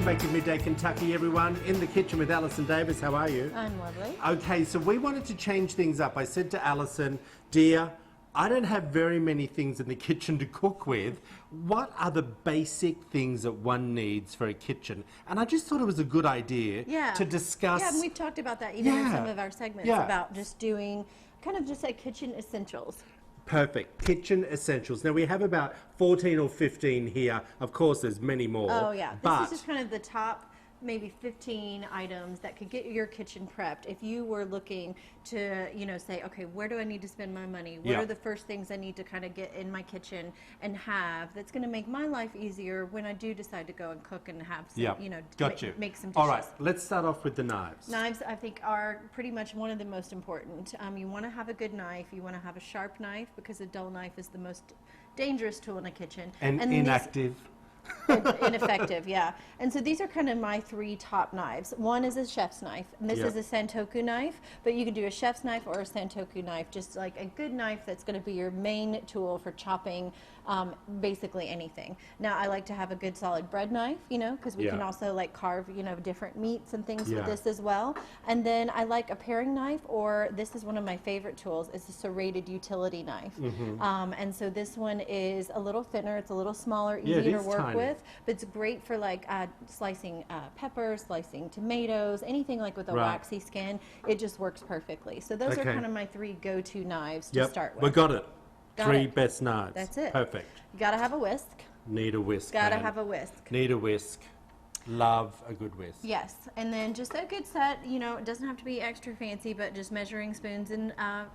back to Midday Kentucky, everyone. In the kitchen with Alison Davis. How are you? I'm lovely. Okay, so we wanted to change things up. I said to Alison, dear, I don't have very many things in the kitchen to cook with. What are the basic things that one needs for a kitchen? And I just thought it was a good idea to discuss. Yeah, and we've talked about that even in some of our segments about just doing kind of just like kitchen essentials. Perfect. Kitchen essentials. Now, we have about 14 or 15 here. Of course, there's many more. Oh, yeah. But this is just kind of the top maybe 15 items that could get your kitchen prepped. If you were looking to, you know, say, okay, where do I need to spend my money? What are the first things I need to kind of get in my kitchen and have that's going to make my life easier when I do decide to go and cook and have some, you know, make some dishes. All right, let's start off with the knives. Knives, I think, are pretty much one of the most important. You want to have a good knife. You want to have a sharp knife because a dull knife is the most dangerous tool in a kitchen. And inactive. Ineffective, yeah. And so these are kind of my three top knives. One is a chef's knife, and this is a Santoku knife, but you can do a chef's knife or a Santoku knife, just like a good knife that's going to be your main tool for chopping basically anything. Now, I like to have a good solid bread knife, you know, because we can also like carve, you know, different meats and things with this as well. And then I like a paring knife, or this is one of my favorite tools, it's a serrated utility knife. And so this one is a little thinner, it's a little smaller, easier to work with, but it's great for like slicing peppers, slicing tomatoes, anything like with a waxy skin. It just works perfectly. So those are kind of my three go-to knives to start with. We got it. Three best knives. That's it. Perfect. You gotta have a whisk. Need a whisk. Gotta have a whisk. Need a whisk. Love a good whisk. Yes, and then just a good set, you know, it doesn't have to be extra fancy, but just measuring spoons and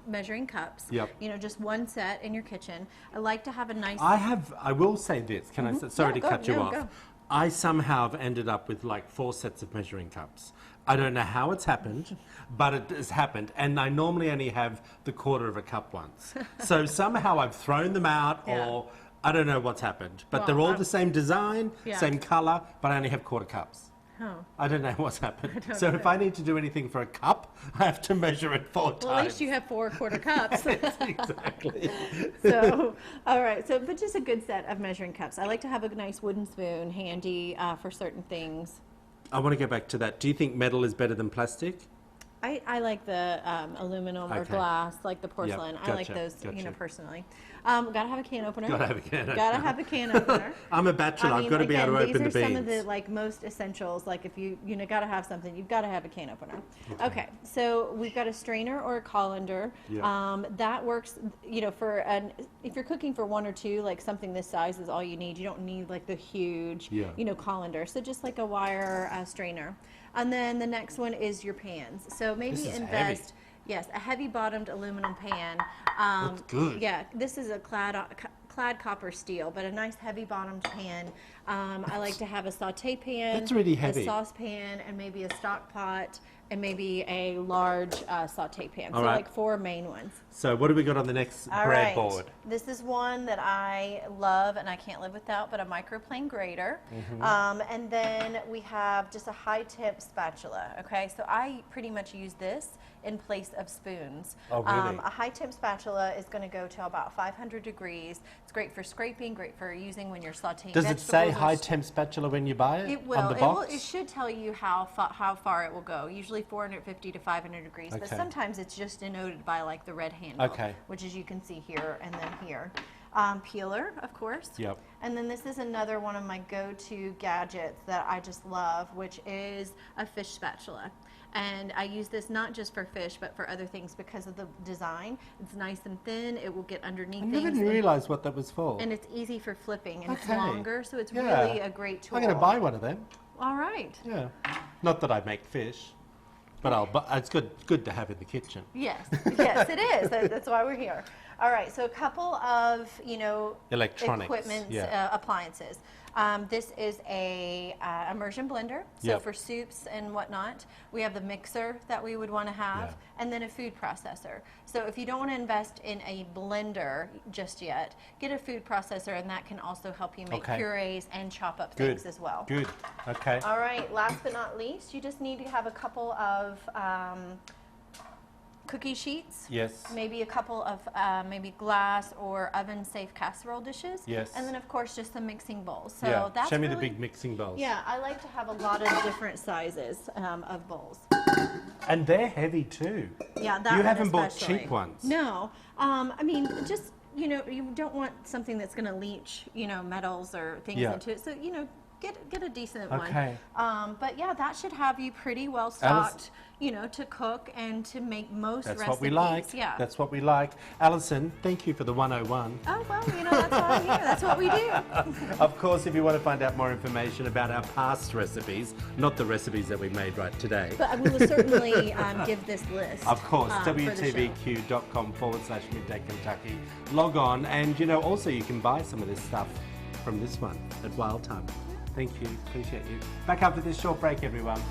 measuring cups. You know, just one set in your kitchen. I like to have a nice... I will say this, can I say, sorry to cut you off. Go. I somehow have ended up with like 4 sets of measuring cups. I don't know how it's happened, but it has happened. And I normally only have the quarter of a cup once. So somehow I've thrown them out or I don't know what's happened. But they're all the same design, same color, but I only have quarter cups. Oh. I don't know what's happened. So if I need to do anything for a cup, I have to measure it 4 times. Well, at least you have 4 quarter cups. Exactly. So, all right. So, but just a good set of measuring cups. I like to have a nice wooden spoon handy for certain things. I want to go back to that. Do you think metal is better than plastic? I like the aluminum or glass, like the porcelain. I like those, you know, personally. Gotta have a can opener. Gotta have a can opener. Gotta have a can opener. I'm a bachelor. I've got to be able to open the beans. These are some of the like most essentials. Like if you know gotta have something, you've got to have a can opener. Okay, so we've got a strainer or a colander. That works, you know, for if you're cooking for 1 or 2, like something this size is all you need. You don't need like the huge, you know, colander. So just like a wire strainer. And then the next one is your pans. So maybe invest, a heavy-bottomed aluminum pan. That's good. Yeah, this is a clad copper steel, but a nice heavy-bottomed pan. I like to have a saute pan. That's really heavy. A saucepan, and maybe a stock pot, and maybe a large saute pan. So like 4 main ones. So what do we got on the next breadboard? This is one that I love and I can't live without, but a microplane grater. And then we have just a high temp spatula. Okay, so I pretty much use this in place of spoons. Oh, really? A high temp spatula is going to go to about 500 degrees. It's great for scraping, great for using when you're sauteing Does vegetables. it say high temp spatula when you buy it? It will. On the box? It should tell you how far it will go. Usually 450 to 500 degrees, but sometimes it's just denoted by like the red handle, which as you can see here and then here. Peeler, of course. And then this is another one of my go-to gadgets that I just love, which is a fish spatula. And I use this not just for fish, but for other things because of the design. It's nice and thin. It will get underneath things. I never realized what that was for. And it's easy for flipping, and it's longer, so it's really a great tool. I'm going to buy one of them. All right. Yeah. Not that I make fish. But it's good to have in the kitchen. Yes, yes, it is. That's why we're here. All right, so a couple of, you know, electronics, equipment, appliances. This is a immersion blender, so for soups and whatnot. We have the mixer that we would want to have, and then a food processor. So if you don't want to invest in a blender just yet, get a food processor, and that can also help you make purees and chop up things as well. Good. Okay. All right. Last but not least, you just need to have a couple of cookie sheets. Yes. Maybe a couple of maybe glass or oven-safe casserole dishes. Yes. And then, of course, just some mixing bowls. So Yeah. that's Show me the really- big mixing bowls. Yeah, I like to have a lot of different sizes of bowls. And they're heavy too. Yeah, that You one haven't bought especially. cheap ones. No. I mean, just, you know, you don't want something that's going to leach, you know, metals or things Yeah. into it. So, you know, get a decent Okay. one. But yeah, that should have you pretty well stocked, you know, to cook and to make most That's recipes. what we like. Yeah. That's what we like. Alison, thank you for the 101. Oh, well, you know, that's why I'm here. That's what we do. Of course, if you want to find out more information about our past recipes, not the recipes that we made right today. But we will certainly give this list. Of course, for the show. wtvq.com/Midday Kentucky. Log on, and you know, also you can buy some of this stuff from this one at Wild Thyme. Thank you, appreciate you. Back after this short break, everyone.